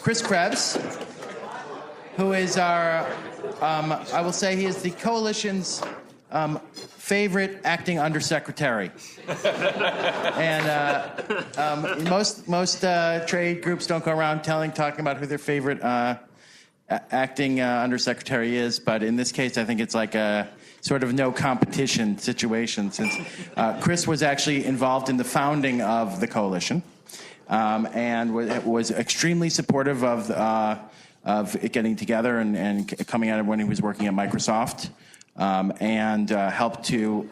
Chris Krebs, who is our, I will say he is the coalition's favorite acting undersecretary. And most trade groups don't go around talking about who their favorite acting undersecretary is, but in this case, I think it's like a sort of no competition situation, since Chris was actually involved in the founding of the coalition, and was extremely supportive of it getting together and coming out of when he was working at Microsoft, and helped to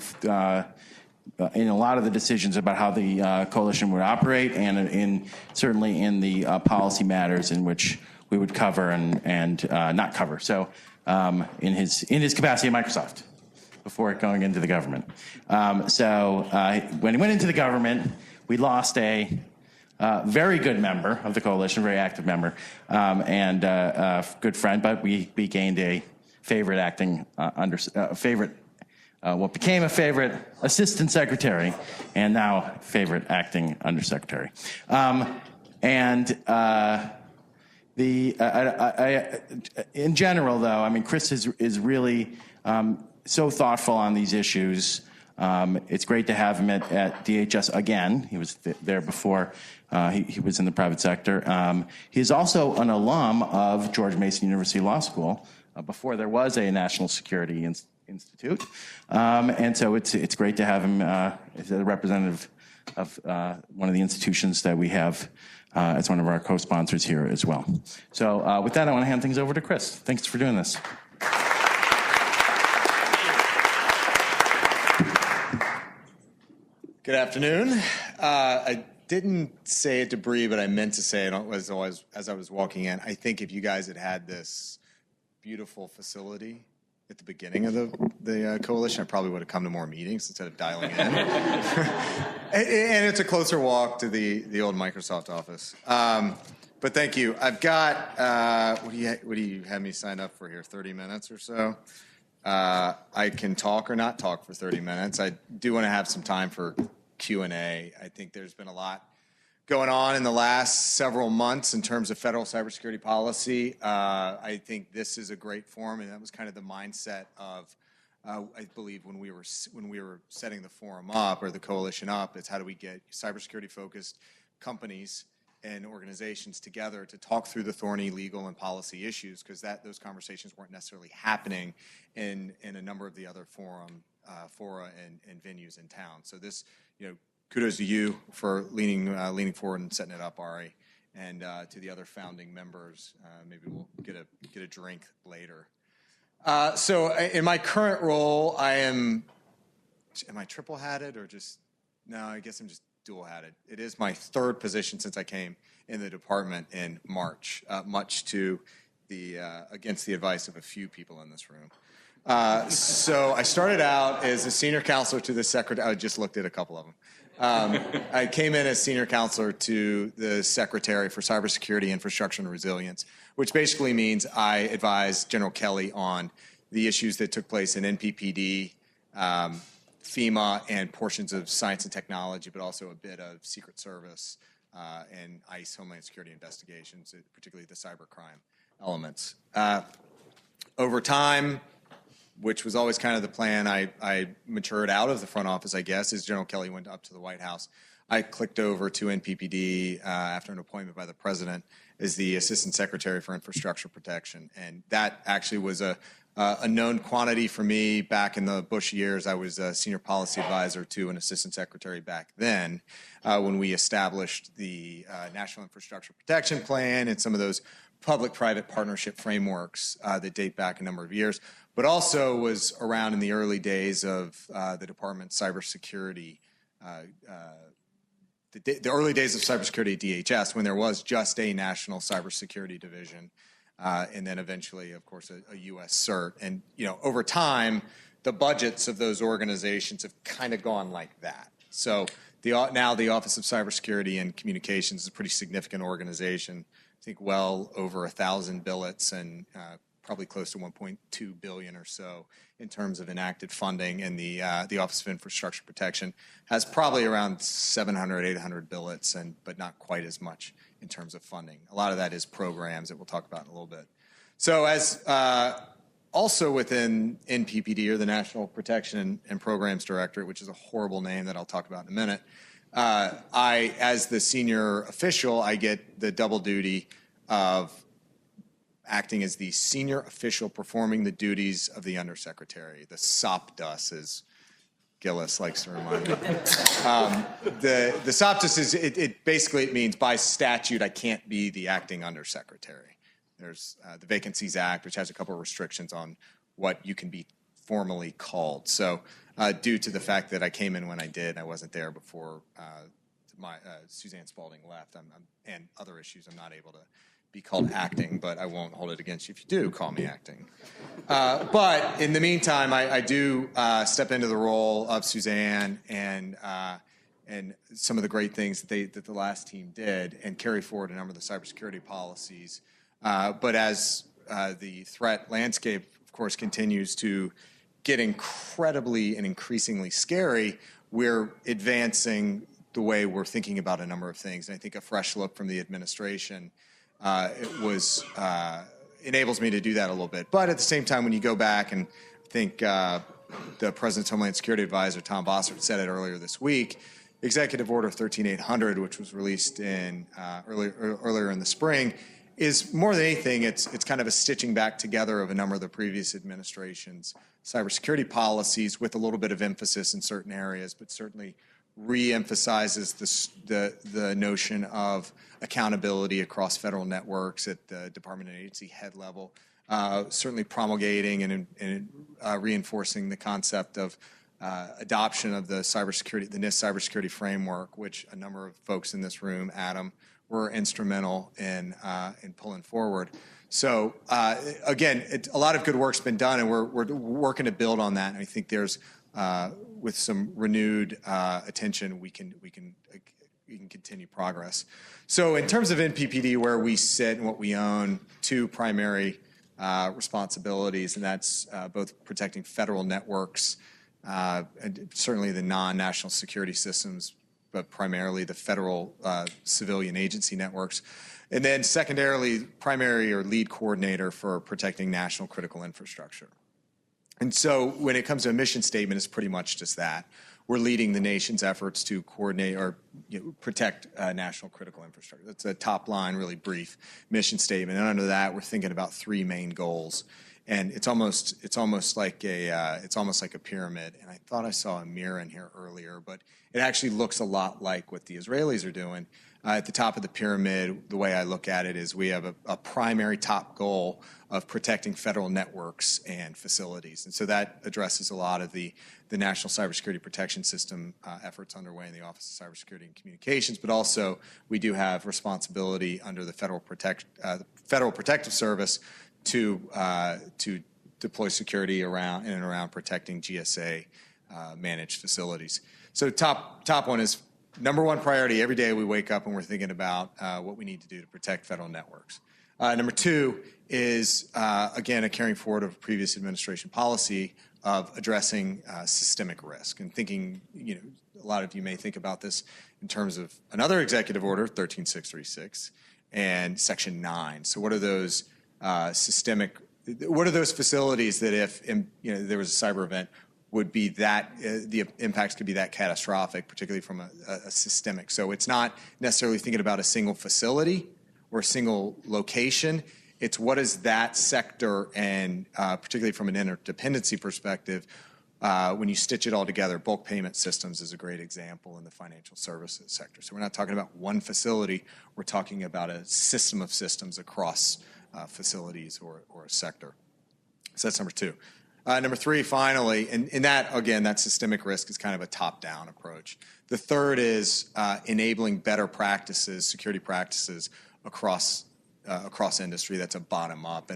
in a lot of the decisions about how the coalition would operate, and certainly in the policy matters in which we would cover and not cover. So in his capacity at Microsoft before going into the government. So when he went into the government, we lost a very good member of the coalition, very active member, and a good friend, but we gained a favorite acting what became a favorite assistant secretary, and now favorite acting undersecretary. In general, though, I mean, Chris is really so thoughtful on these issues. It's great to have him at DHS again. He was there before. He was in the private sector. He's also an alum of George Mason University Law School before there was a National Security Institute. And so it's great to have him as a representative of one of the institutions that we have as one of our co-sponsors here as well. So with that, I want to hand things over to Chris. Thanks for doing this. Good afternoon. I didn't say it to Bree, but I meant to say it as I was walking in. I think if you guys had this beautiful facility at the beginning of the coalition, I probably would have come to more meetings instead of dialing in. And it's a closer walk to the old Microsoft office. But thank you. I've got, what do you have me sign up for here, 30 minutes or so? I can talk or not talk for 30 minutes. I do want to have some time for Q&A. I think there's been a lot going on in the last several months in terms of federal cybersecurity policy. I think this is a great forum, and that was kind of the mindset of, I believe, when we were setting the forum up or the coalition up. It's how do we get cybersecurity-focused companies and organizations together to talk through the thorny legal and policy issues, because those conversations weren't necessarily happening in a number of the other fora and venues in town. So this, kudos to you for leaning forward and setting it up, Ari, and to the other founding members. Maybe we'll get a drink later. So in my current role, am I triple-hatted or just, no, I guess I'm just dual-hatted. It is my third position since I came in the department in March, much to against the advice of a few people in this room. So I started out as a senior counselor to the secretary. I just looked at a couple of them. I came in as senior counselor to the Secretary for Cybersecurity, Infrastructure, and Resilience, which basically means I advised General Kelly on the issues that took place in NPPD, FEMA, and portions of science and technology, but also a bit of Secret Service and ICE Homeland Security investigations, particularly the cybercrime elements. Over time, which was always kind of the plan, I matured out of the front office, I guess, as General Kelly went up to the White House. I clicked over to NPPD after an appointment by the president as the Assistant Secretary for Infrastructure Protection. And that actually was a known quantity for me back in the Bush years. I was a senior policy advisor to an assistant secretary back then when we established the National Infrastructure Protection Plan and some of those public-private partnership frameworks that date back a number of years, but also was around in the early days of the department's cybersecurity, the early days of cybersecurity at DHS, when there was just a national cybersecurity division, and then eventually, of course, a U.S. CERT. And over time, the budgets of those organizations have kind of gone like that. So now the Office of Cybersecurity and Communications is a pretty significant organization. I think well over 1,000 billets and probably close to 1.2 billion or so in terms of enacted funding, and the Office of Infrastructure Protection has probably around 700, 800 billets, but not quite as much in terms of funding. A lot of that is programs that we'll talk about in a little bit. So as also within NPPD, or the National Protection and Programs Directorate, which is a horrible name that I'll talk about in a minute, as the senior official, I get the double duty of acting as the senior official performing the duties of the undersecretary, the SOPDUS, as Gillis likes to remind me. The SOPDUS is, it basically it means by statute I can't be the acting undersecretary. There's the Vacancies Act, which has a couple of restrictions on what you can be formally called. So due to the fact that I came in when I did, I wasn't there before Suzanne Spalding left, and other issues, I'm not able to be called acting, but I won't hold it against you if you do call me acting. But in the meantime, I do step into the role of Suzanne and some of the great things that the last team did, and carry forward a number of the cybersecurity policies. But as the threat landscape, of course, continues to get incredibly and increasingly scary, we're advancing the way we're thinking about a number of things. And I think a fresh look from the administration enables me to do that a little bit. But at the same time, when you go back, and I think the President's Homeland Security Advisor, Tom Bossert, said it earlier this week, Executive Order 13800, which was released in earlier in the spring, is more than anything, it's kind of a stitching back together of a number of the previous administration's cybersecurity policies with a little bit of emphasis in certain areas, but certainly re-emphasizes the notion of accountability across federal networks at the department and agency head level, certainly promulgating and reinforcing the concept of adoption of the NIST cybersecurity framework, which a number of folks in this room, Adam, were instrumental in pulling forward. So again, a lot of good work's been done, and we're working to build on that. And I think there's with some renewed attention, we can continue progress. So in terms of NPPD, where we sit and what we own, two primary responsibilities, and that's both protecting federal networks, and certainly the non-national security systems, but primarily the federal civilian agency networks. And then secondarily, primary or lead coordinator for protecting national critical infrastructure. And so when it comes to a mission statement, it's pretty much just that. We're leading the nation's efforts to coordinate or protect national critical infrastructure. That's a top line, really brief mission statement. And under that, we're thinking about three main goals. And it's almost like a pyramid. And I thought I saw a mirror in here earlier, but it actually looks a lot like what the Israelis are doing. At the top of the pyramid, the way I look at it is we have a primary top goal of protecting federal networks and facilities. And so that addresses a lot of the National Cybersecurity Protection System efforts underway in the Office of Cybersecurity and Communications, but also we do have responsibility under the Federal Protective Service to deploy security around and around protecting GSA managed facilities. So top one is number one priority. Every day we wake up and we're thinking about what we need to do to protect federal networks. Number two is, again, a carrying forward of previous administration policy of addressing systemic risk and thinking, a lot of you may think about this in terms of another executive order, 13636, and Section 9. So what are those what are those facilities that if there was a cyber event would be that the impacts could be that catastrophic, particularly from a systemic. So it's not necessarily thinking about a single facility or a single location. It's what is that sector, and particularly from an interdependency perspective, when you stitch it all together, bulk payment systems is a great example in the financial services sector. So we're not talking about one facility, we're talking about a system of systems across facilities or a sector. So that's number two. Number three, finally, and that, again, that systemic risk is kind of a top-down approach. The third is enabling better practices, security practices across industry. That's a bottom-up.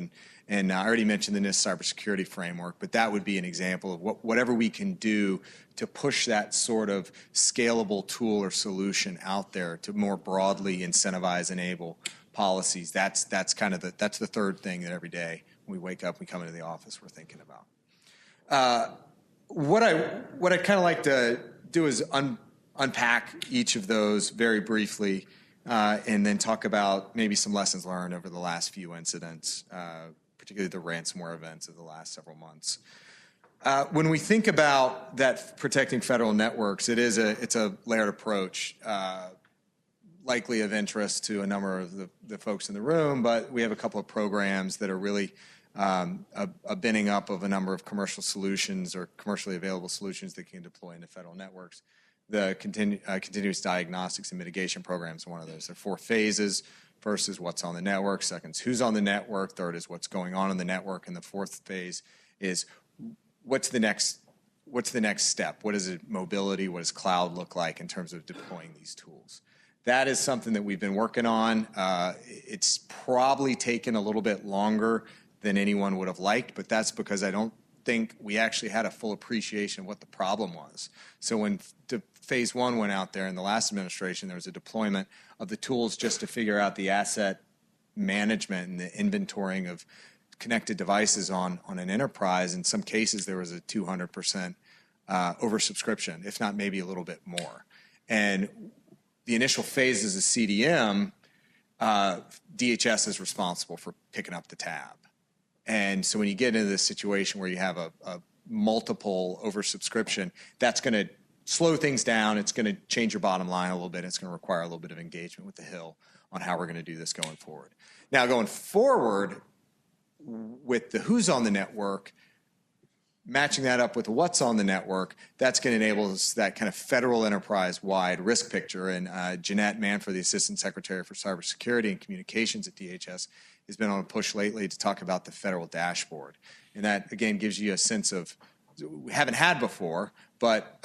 And I already mentioned the NIST cybersecurity framework, but that would be an example of whatever we can do to push that sort of scalable tool or solution out there to more broadly incentivize, enable policies. That's the third thing that every day we wake up, we come into the office, we're thinking about. What I'd kind of like to do is unpack each of those very briefly, and then talk about maybe some lessons learned over the last few incidents, particularly the ransomware events of the last several months. When we think about that protecting federal networks, it's a layered approach, likely of interest to a number of the folks in the room, but we have a couple of programs that are really a binning up of a number of commercial solutions or commercially available solutions that can deploy into federal networks. The continuous diagnostics and mitigation program is one of those. There are 4 phases. First is what's on the network. Second is who's on the network. Third is what's going on in the network. And the 4th phase is what's the next step? What is it, mobility? What does cloud look like in terms of deploying these tools? That is something that we've been working on. It's probably taken a little bit longer than anyone would have liked, but that's because I don't think we actually had a full appreciation of what the problem was. So when phase 1 went out there in the last administration, there was a deployment of the tools just to figure out the asset management and the inventorying of connected devices on an enterprise. In some cases, there was a 200% oversubscription, if not maybe a little bit more. And the initial phases of CDM, DHS is responsible for picking up the tab. And so when you get into this situation where you have a multiple oversubscription, that's going to slow things down. It's going to change your bottom line a little bit. It's going to require a little bit of engagement with the Hill on how we're going to do this going forward. Now, going forward with the who's on the network, matching that up with what's on the network, that's going to enable us that kind of federal enterprise-wide risk picture. And Jeanette Manford, the Assistant Secretary for Cybersecurity and Communications at DHS, has been on a push lately to talk about the federal dashboard. And that, again, gives you a sense of, we haven't had before, but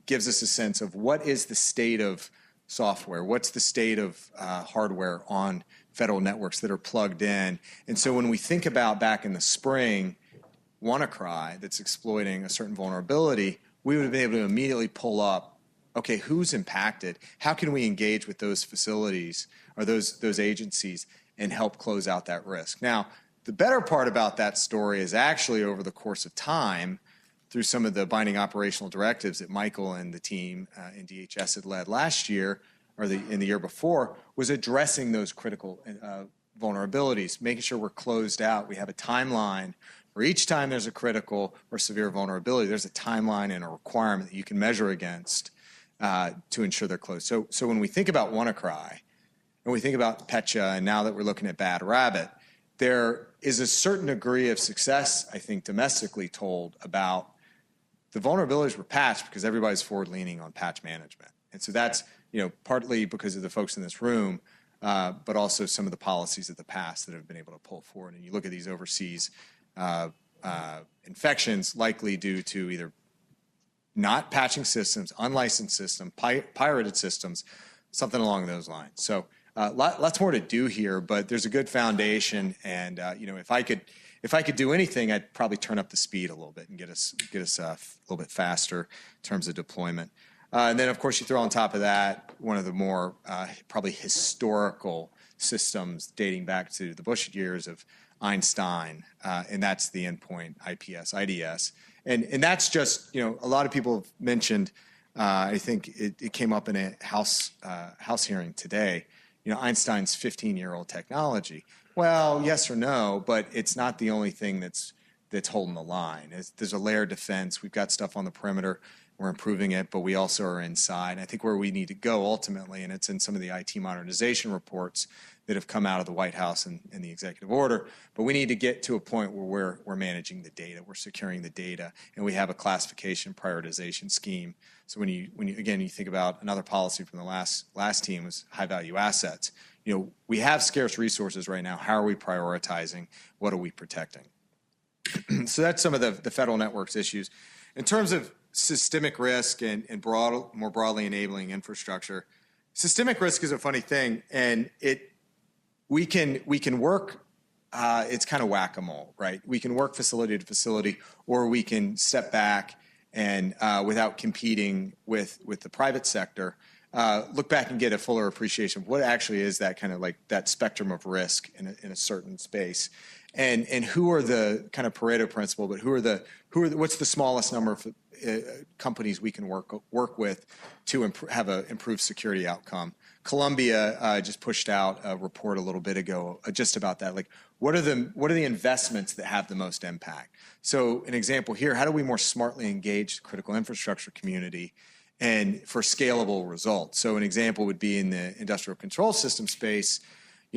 gives us a sense of what is the state of software, what's the state of hardware on federal networks that are plugged in. And so when we think about back in the spring, WannaCry that's exploiting a certain vulnerability, we would have been able to immediately pull up, okay, who's impacted? How can we engage with those facilities or those agencies and help close out that risk? Now, the better part about that story is actually over the course of time, through some of the binding operational directives that Michael and the team in DHS had led last year, or in the year before, was addressing those critical vulnerabilities, making sure we're closed out. We have a timeline where each time there's a critical or severe vulnerability, there's a timeline and a requirement that you can measure against to ensure they're closed. So when we think about WannaCry, and we think about Petya, and now that we're looking at Bad Rabbit, there is a certain degree of success, I think, domestically told about the vulnerabilities were patched because everybody's forward-leaning on patch management. And so that's, partly because of the folks in this room, but also some of the policies of the past that have been able to pull forward. And you look at these overseas infections likely due to either not patching systems, unlicensed systems, pirated systems, something along those lines. So lots more to do here, but there's a good foundation. And if I could do anything, I'd probably turn up the speed a little bit and get us a little bit faster in terms of deployment. And then, of course, you throw on top of that one of the more probably historical systems dating back to the Bush years of Einstein, and that's the endpoint IPS, IDS. And that's just, a lot of people have mentioned, I think it came up in a House hearing today, Einstein's 15-year-old technology. Well, yes or no, but it's not the only thing that's holding the line. There's a layered defense. We've got stuff on the perimeter. We're improving it, but we also are inside. And I think where we need to go ultimately, and it's in some of the IT modernization reports that have come out of the White House and the executive order, but we need to get to a point where we're managing the data, we're securing the data, and we have a classification prioritization scheme. So when you think about another policy from the last team was high-value assets. We have scarce resources right now. How are we prioritizing? What are we protecting? So that's some of the federal networks issues. In terms of systemic risk and more broadly enabling infrastructure, systemic risk is a funny thing, and we can work. It's kind of whack-a-mole, right? We can work facility to facility, or we can step back and without competing with the private sector, look back and get a fuller appreciation of what actually is that kind of like that spectrum of risk in a certain space, and who are the kind of Pareto principle, but what's the smallest number of companies we can work with to have an improved security outcome. Columbia just pushed out a report a little bit ago just about that. Like, what are the investments that have the most impact? So an example here, how do we more smartly engage the critical infrastructure community and for scalable results? So an example would be in the industrial control system space.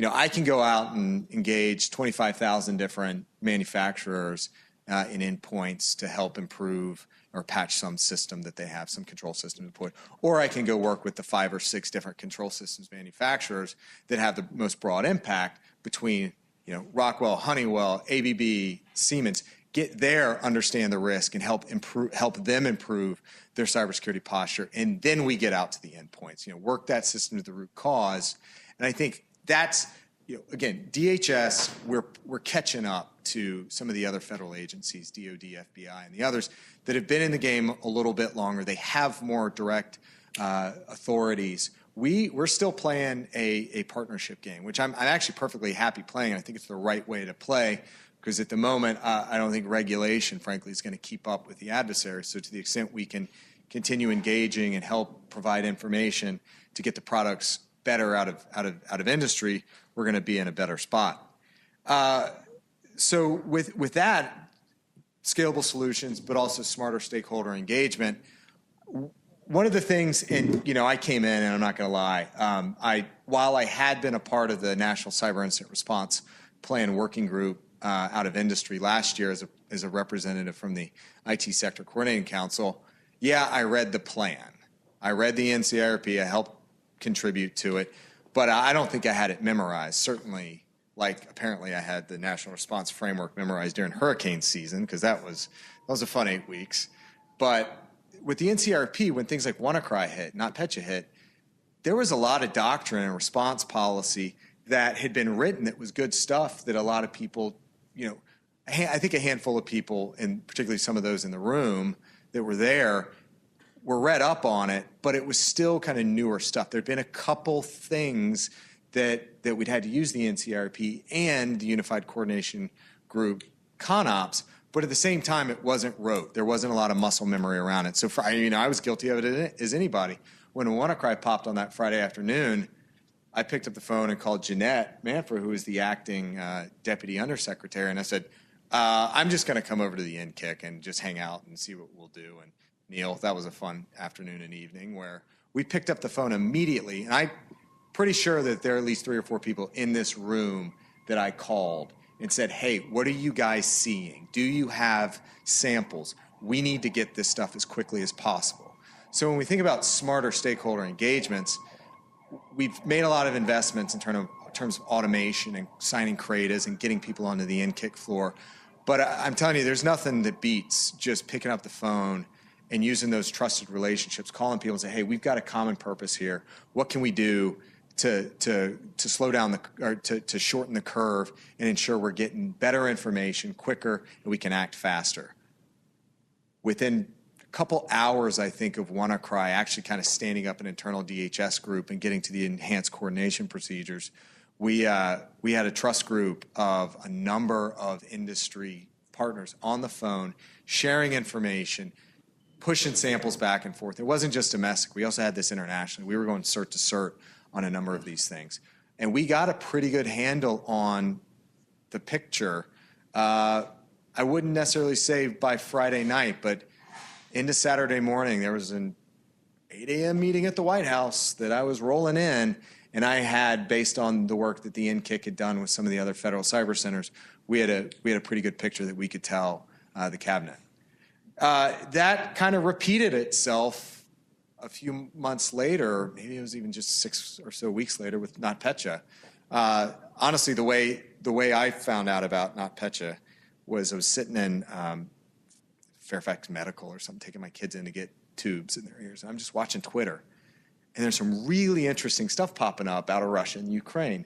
I can go out and engage 25,000 different manufacturers in endpoints to help improve or patch some system that they have, some control system deployed. Or I can go work with the 5 or 6 different control systems manufacturers that have the most broad impact between, Rockwell, Honeywell, ABB, Siemens. Get there, understand the risk, and help them improve their cybersecurity posture. And then we get out to the endpoints, work that system to the root cause. And I think that's, again, DHS, we're catching up to some of the other federal agencies, DOD, FBI, and the others that have been in the game a little bit longer. They have more direct authorities. We're still playing a partnership game, which I'm actually perfectly happy playing. I think it's the right way to play, because at the moment, I don't think regulation, frankly, is going to keep up with the adversary. So to the extent we can continue engaging and help provide information to get the products better out of industry, we're going to be in a better spot. So with that, scalable solutions, but also smarter stakeholder engagement. One of the things, and I came in, and I'm not going to lie, while I had been a part of the National Cyber Incident Response Plan Working Group out of industry last year as a representative from the IT Sector Coordinating Council, I read the plan. I read the NCIRP. I helped contribute to it, but I don't think I had it memorized. Certainly, apparently I had the National Response Framework memorized during hurricane season, because that was a fun 8 weeks. But with the NCIRP, when things like WannaCry hit, NotPetya hit, there was a lot of doctrine and response policy that had been written that was good stuff that a lot of people, I think a handful of people, and particularly some of those in the room that were there, were read up on it, but it was still kind of newer stuff. There'd been a couple things that we'd had to use the NCIRP and the Unified Coordination Group ConOps, but at the same time, it wasn't rote. There wasn't a lot of muscle memory around it. So I was guilty of it as anybody. When WannaCry popped on that Friday afternoon, I picked up the phone and called Jeanette Manfred, who was the acting deputy undersecretary, and I said, I'm just going to come over to the NKIC and just hang out and see what we'll do. And Neil, that was a fun afternoon and evening where we picked up the phone immediately, and I'm pretty sure that there are at least 3 or 4 people in this room that I called and said, hey, what are you guys seeing? Do you have samples? We need to get this stuff as quickly as possible. So when we think about smarter stakeholder engagements, we've made a lot of investments in terms of automation and signing CRADAs and getting people onto the NKIC floor. But I'm telling you, there's nothing that beats just picking up the phone and using those trusted relationships, calling people and say, hey, we've got a common purpose here. What can we do to slow down to shorten the curve and ensure we're getting better information quicker and we can act faster? Within a couple hours, I think, of WannaCry actually kind of standing up an internal DHS group and getting to the enhanced coordination procedures, we had a trust group of a number of industry partners on the phone, sharing information, pushing samples back and forth. It wasn't just domestic. We also had this internationally. We were going cert to cert on a number of these things. And we got a pretty good handle on the picture. I wouldn't necessarily say by Friday night, but into Saturday morning, there was an 8 a.m. meeting at the White House that I was rolling in, and I had, based on the work that the NKIC had done with some of the other federal cyber centers, we had a pretty good picture that we could tell the cabinet. That kind of repeated itself a few months later, maybe it was even just 6 or so weeks later with NotPetya. Honestly, the way I found out about NotPetya was I was sitting in Fairfax Medical or something, taking my kids in to get tubes in their ears. And I'm just watching Twitter, and there's some really interesting stuff popping up out of Russia and Ukraine.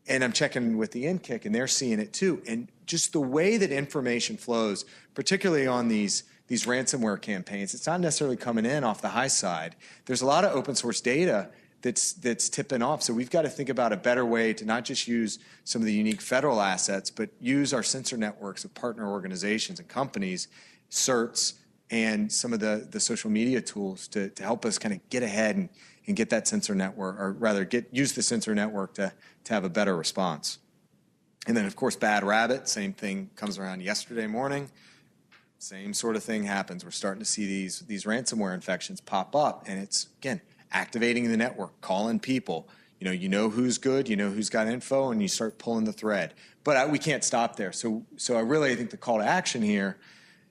And I'm checking with the NKIC, and they're seeing it too. And just the way that information flows, particularly on these these ransomware campaigns, it's not necessarily coming in off the high side. There's a lot of open source data that's tipping off. So we've got to think about a better way to not just use some of the unique federal assets, but use our sensor networks of partner organizations and companies, certs, and some of the social media tools to help us kind of get ahead and get that sensor network, or rather use the sensor network to have a better response. And then, of course, Bad Rabbit, same thing comes around yesterday morning. Same sort of thing happens. We're starting to see these ransomware infections pop up, and it's, again, activating the network, calling people. You know who's good, you know who's got info, and you start pulling the thread. But we can't stop there. So I think the call to action here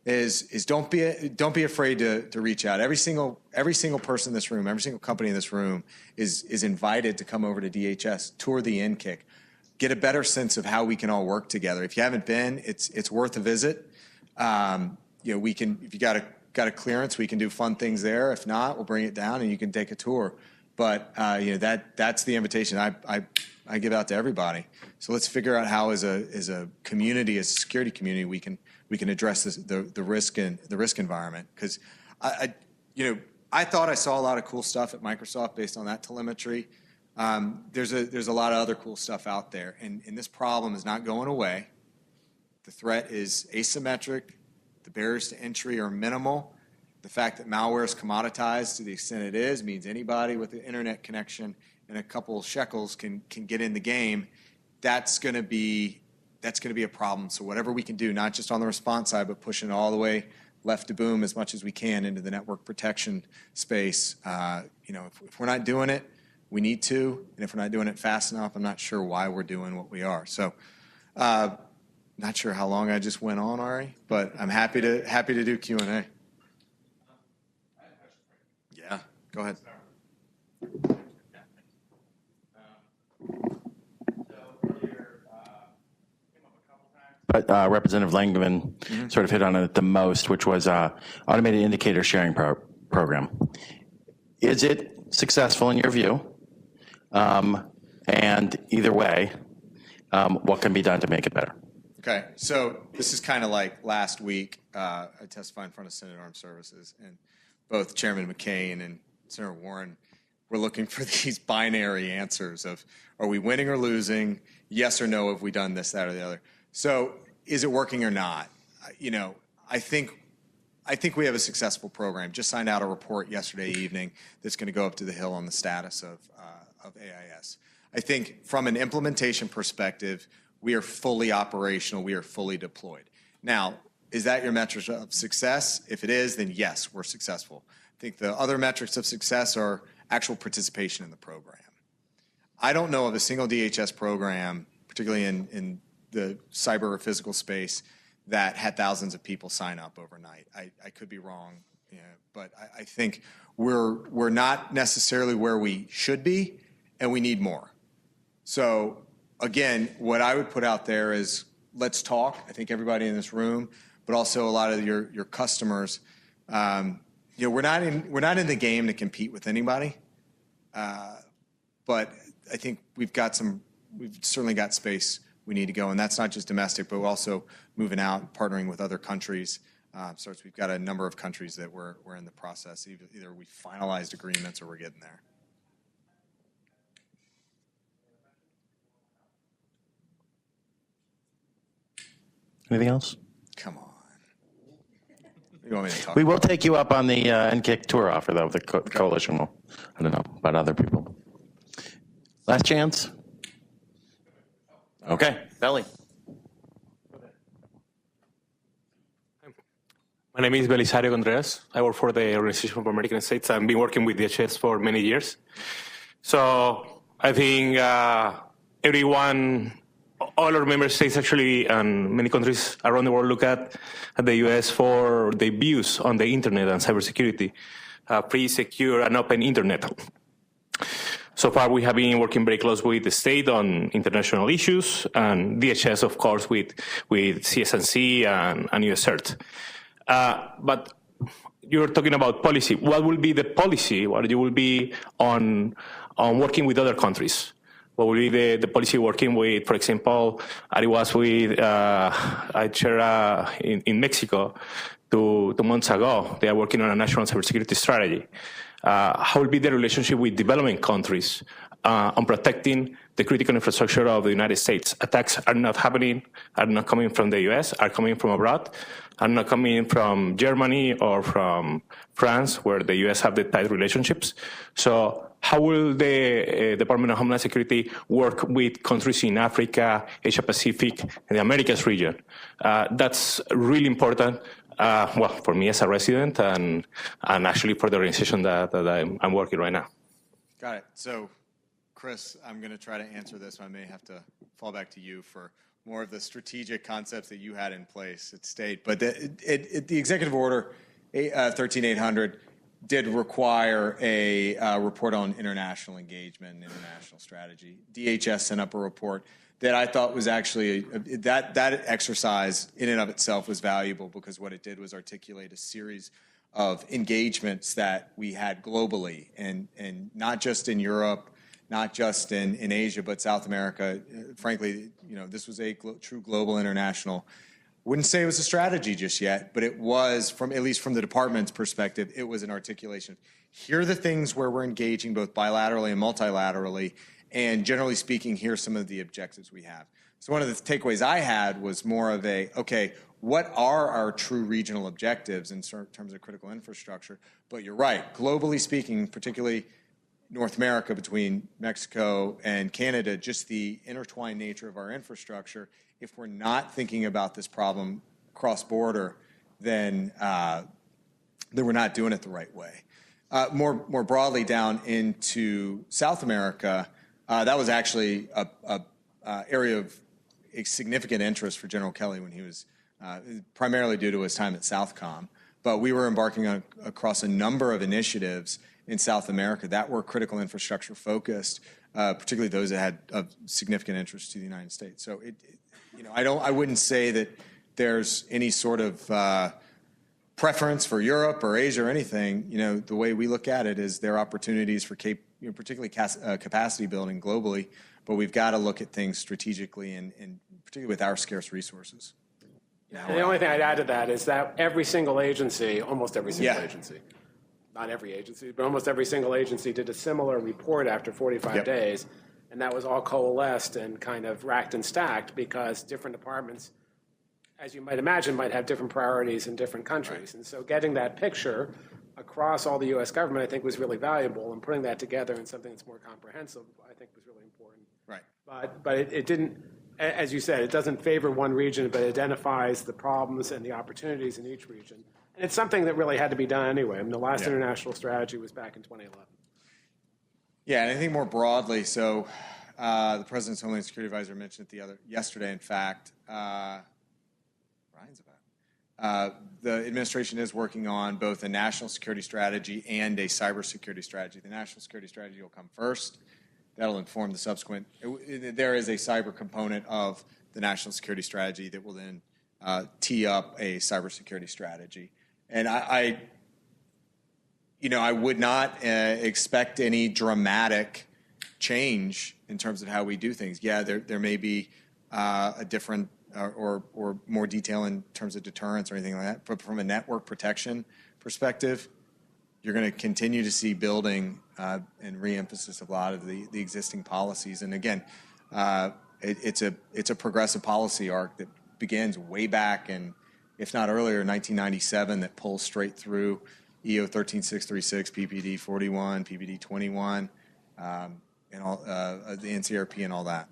is don't be afraid to reach out. Every single person in this room, every single company in this room is invited to come over to DHS, tour the NKIC, get a better sense of how we can all work together. If you haven't been, it's worth a visit. We can, if you got a clearance, we can do fun things there. If not, we'll bring it down and you can take a tour. But that's the invitation I give out to everybody. So let's figure out how, as a community, as a security community, we can address the risk environment. Because I thought I saw a lot of cool stuff at Microsoft based on that telemetry. There's a lot of other cool stuff out there, and this problem is not going away. The threat is asymmetric. The barriers to entry are minimal. The fact that malware is commoditized to the extent it is means anybody with an internet connection and a couple of shekels can get in the game. That's going to be a problem. So whatever we can do, not just on the response side, but pushing all the way left to boom as much as we can into the network protection space. If we're not doing it, we need to, and if we're not doing it fast enough, I'm not sure why we're doing what we are. So. Not sure how long I just went on, Ari, but I'm happy to do Q&A. Yeah, go ahead. But Representative Langevin sort of hit on it the most, which was automated indicator sharing program. Is it successful in your view? And either way, what can be done to make it better? Okay, so this is kind of like last week. I testified in front of Senate Armed Services, and both Chairman McCain and Senator Warren were looking for these binary answers of, are we winning or losing? Yes or no, have we done this, that, or the other? So is it working or not? I think we have a successful program. Just signed out a report yesterday evening that's going to go up to the Hill on the status of AIS. I think from an implementation perspective, we are fully operational. We are fully deployed. Now, is that your metric of success? If it is, then yes, we're successful. I think the other metrics of success are actual participation in the program. I don't know of a single DHS program, particularly in the cyber or physical space, that had thousands of people sign up overnight. I could be wrong, but I think we're not necessarily where we should be, and we need more. So again, what I would put out there is let's talk. I think everybody in this room, but also a lot of your customers. We're not in the game to compete with anybody, but I think we've certainly got space we need to go, and that's not just domestic, but we're also moving out, partnering with other countries. So we've got a number of countries that we're in the process. Either we finalized agreements or we're getting there. Anything else? Come on. You want me to talk? We will take you up on the NKIC tour offer, though. The coalition will. I don't know about other people. Last chance. Okay, Belly. My name is Belisario Contreras. I work for the Organization of American States. I've been working with DHS for many years. So I think all our member states actually, and many countries around the world look at the U.S. for the views on the internet and cybersecurity, free, secure, and open internet. So far, we have been working very close with the state on international issues, and DHS, of course, with CSNC and US CERT. But you're talking about policy. What will be the policy? What you will be on working with other countries? What will be the policy working with, for example, I was with, I chair in Mexico, 2 months ago. They are working on a national cybersecurity strategy. How will be the relationship with developing countries on protecting the critical infrastructure of the United States? Attacks are not happening, are not coming from the US, are coming from abroad, are not coming from Germany or from France, where the US have the tight relationships. So how will the Department of Homeland Security work with countries in Africa, Asia Pacific, and the Americas region? That's really important. Well, for me as a resident and actually for the organization that I'm working right now. Got it. So, Chris, I'm going to try to answer this. I may have to fall back to you for more of the strategic concepts that you had in place at state. But the executive order 13800 did require a report on international engagement and international strategy. DHS sent up a report that I thought was actually, that exercise in and of itself was valuable, because what it did was articulate a series of engagements that we had globally, and not just in Europe, not just in Asia, but South America. Frankly, this was a true global international. Wouldn't say it was a strategy just yet, but it was, at least from the department's perspective, it was an articulation. Here are the things where we're engaging both bilaterally and multilaterally, and generally speaking, here's some of the objectives we have. So one of the takeaways I had was more of okay, what are our true regional objectives in terms of critical infrastructure? But you're right, globally speaking, particularly North America, between Mexico and Canada, just the intertwined nature of our infrastructure, if we're not thinking about this problem cross-border, then we're not doing it the right way. More broadly down into South America, that was actually a area of significant interest for General Kelly when he was, primarily due to his time at Southcom. But we were embarking on across a number of initiatives in South America that were critical infrastructure focused, particularly those that had of significant interest to the United States. So I wouldn't say that there's any sort of preference for Europe or Asia or anything. The way we look at it is there are opportunities for particularly capacity building globally, but we've got to look at things strategically and particularly with our scarce resources. And the only thing I'd add to that is that every single agency, almost every single agency, not every agency, but almost every single agency did a similar report after 45 days, and that was all coalesced and kind of racked and stacked, because different departments, as you might imagine, might have different priorities in different countries. Right. And so getting that picture across all the U.S. government, I think, was really valuable, and putting that together in something that's more comprehensive, I think, was really important. Right. But it didn't, as you said, it doesn't favor one region, but it identifies the problems and the opportunities in each region. And it's something that really had to be done anyway. I mean, the last international strategy was back in 2011. Yeah, and I think more broadly, so the President's Homeland Security Advisor mentioned it yesterday, in fact. Ryan's about. The administration is working on both a national security strategy and a cybersecurity strategy. The national security strategy will come first. That'll inform the subsequent. There is a cyber component of the national security strategy that will then tee up a cybersecurity strategy. And I would not expect any dramatic change in terms of how we do things. Yeah, there may be a different or more detail in terms of deterrence or anything like that. But from a network protection perspective, you're going to continue to see building and reemphasis of a lot of the existing policies. And again, it's a progressive policy arc that begins way back in, if not earlier, 1997, that pulls straight through EO 13636, PPD 41, PPD 21, and all the NCRP and all that.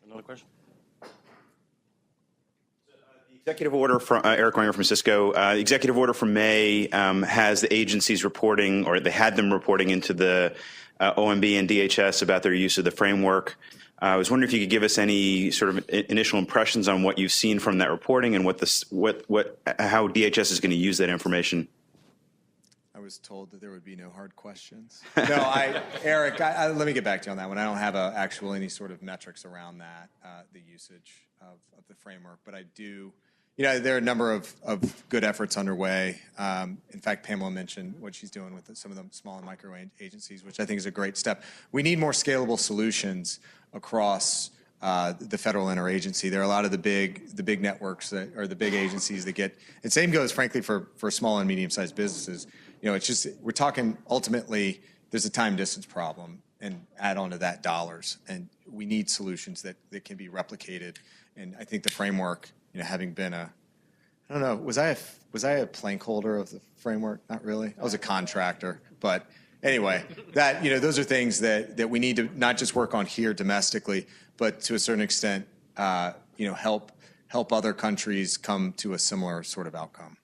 Another question? Executive order from Eric Wenger from Cisco. Executive order from May has the agencies reporting, or they had them reporting into the OMB and DHS about their use of the framework. I was wondering if you could give us any sort of initial impressions on what you've seen from that reporting and how DHS is going to use that information. I was told that there would be no hard questions. No, Eric, let me get back to you on that one. I don't have any sort of metrics around that, the usage of the framework, but I do. There are a number of good efforts underway. In fact, Pamela mentioned what she's doing with some of the small and micro agencies, which I think is a great step. We need more scalable solutions across the federal interagency. There are a lot of the big networks that, or the big agencies that get, and same goes, frankly, for small and medium-sized businesses. It's just, we're talking, ultimately, there's a time distance problem, and add on to that dollars. And we need solutions that can be replicated. And I think the framework, having been I don't know, was I a plank holder of the framework? Not really. I was a contractor. But anyway, that, those are things that we need to not just work on here domestically, but to a certain extent, help other countries come to a similar sort of outcome.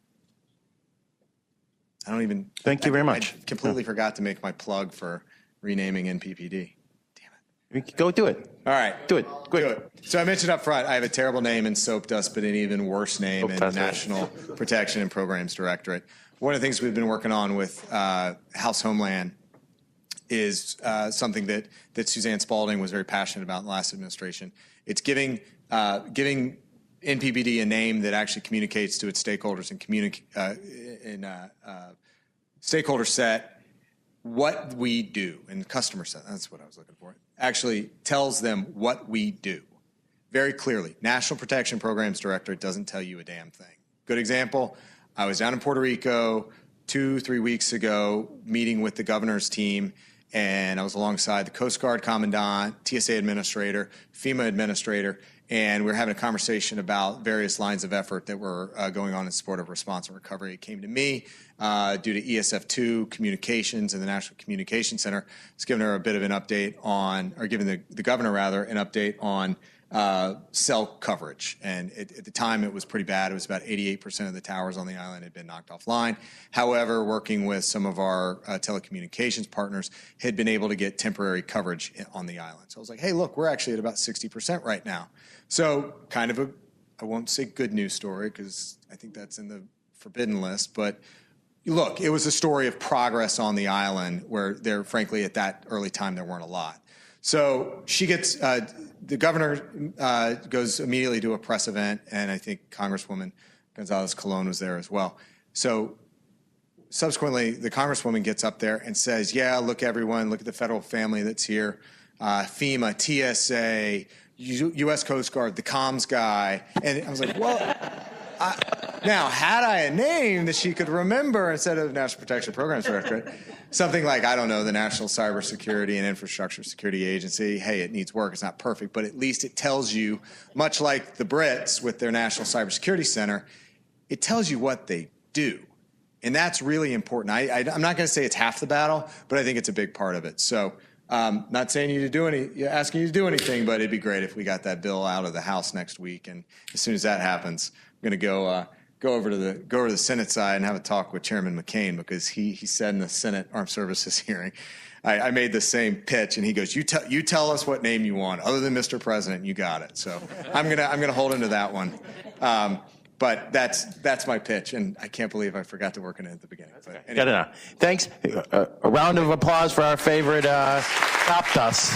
Thank you very much. I completely forgot to make my plug for renaming NPPD. Damn it. Go do it. All right. Do it. Quick. Do it. So I mentioned up front, I have a terrible name in soap dust, but an even worse name in National Protection and Programs Directorate. One of the things we've been working on with House Homeland is something that Suzanne Spalding was very passionate about in the last administration. It's giving NPPD a name that actually communicates to its stakeholders and stakeholder set what we do, and customer set, that's what I was looking for, actually tells them what we do very clearly. National Protection Programs Directorate doesn't tell you a damn thing. Good example, I was down in Puerto Rico 2-3 weeks ago meeting with the governor's team, and I was alongside the Coast Guard Commandant, TSA Administrator, FEMA Administrator, and we were having a conversation about various lines of effort that were going on in support of response and recovery. It came to me due to ESF2 communications and the National Communications Center. I was giving her a bit of an update on, or giving the governor rather, an update on cell coverage. And at the time, it was pretty bad. It was about 88% of the towers on the island had been knocked offline. However, working with some of our telecommunications partners, had been able to get temporary coverage on the island. So I was like, hey, look, we're actually at about 60% right now. So kind of I won't say good news story because I think that's in the forbidden list, but look, it was a story of progress on the island where there, frankly, at that early time, there weren't a lot. So she gets, the governor goes immediately to a press event, and I think Congresswoman Gonzalez-Colon was there as well. So subsequently, the Congresswoman gets up there and says, yeah, look, everyone, look at the federal family that's here, FEMA, TSA, U.S. Coast Guard, the comms guy. And I was like, well, now, had I a name that she could remember instead of National Protection Programs Directorate, something like, I don't know, the National Cybersecurity and Infrastructure Security Agency, hey, it needs work, it's not perfect, but at least it tells you, much like the Brits with their National Cybersecurity Center, it tells you what they do. And that's really important. I'm not going to say it's half the battle, but I think it's a big part of it. So not saying asking you to do anything, but it'd be great if we got that bill out of the House next week. And as soon as that happens, I'm going to go over to the Senate side and have a talk with Chairman McCain, because he said in the Senate Armed Services hearing, I made the same pitch, and he goes, you tell us what name you want, other than Mr. President, you got it. So I'm gonna hold him to that one. But that's my pitch, and I can't believe I forgot to work on it at the beginning. But anyway. Thanks. A round of applause for our favorite Stop Dust.